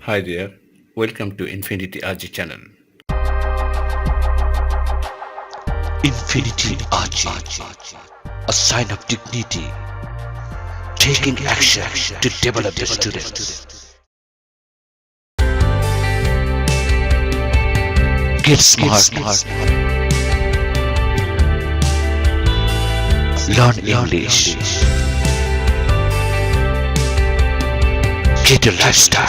Hi there, welcome to Infinity Ahzee channel. Infinity Ahzee, a sign of dignity, taking action to develop the student. Get smart, learn English, get a lifestyle.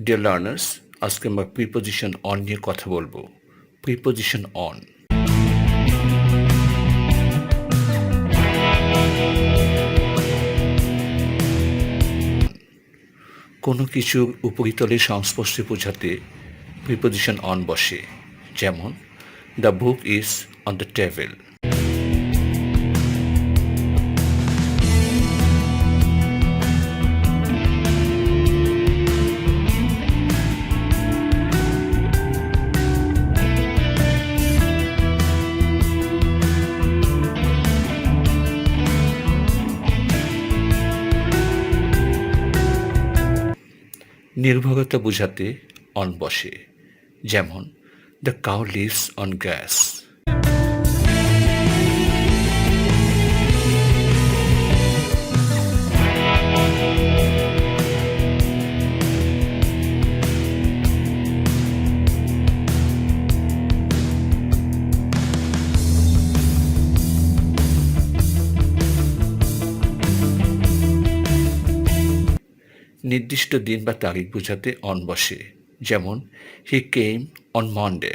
Dear learners, আজকে আমরা preposition on নিয়ে কথা বলবো। Preposition on কোনো কিছুর উপরিতলের সংস্পর্শে বোঝাতে preposition on বসে, যেমন the book is on the table. নির্ভরতা বোঝাতে অন বসে, যেমন the cow lives on grass. নির্দিষ্ট দিন বা তারিখ বোঝাতে অন বসে, যেমন হি কেম অন মন্ডে।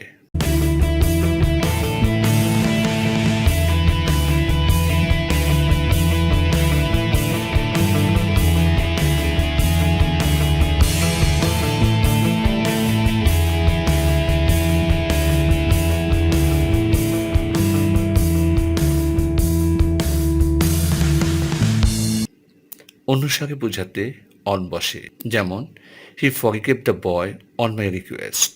অনুসারে বোঝাতে অন বসে, যেমন he forgave the boy on my request.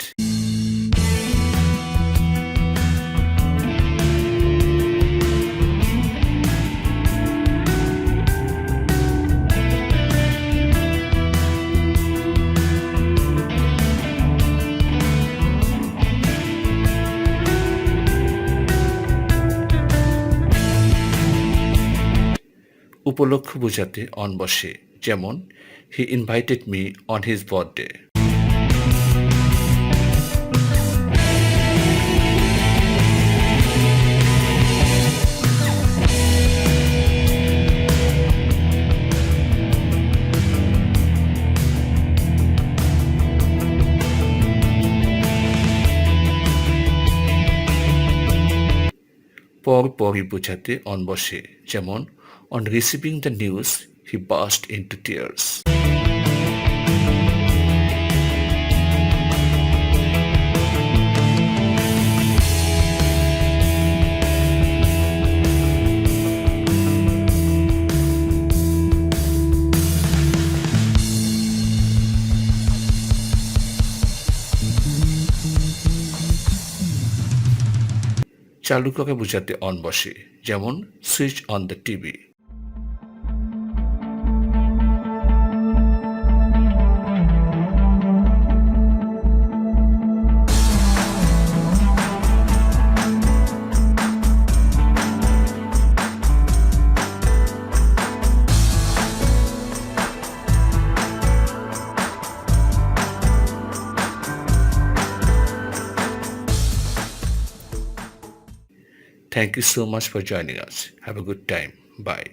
উপলক্ষ বোঝাতে অন বসে, যেমন he invited me on his birthday. পরপরই বোঝাতে অন বসে, যেমন on receiving the news, he burst into tears. চালু করে বোঝাতে অন বসে, যেমন switch on the TV. Thank you so much for joining us. Have a good time. Bye.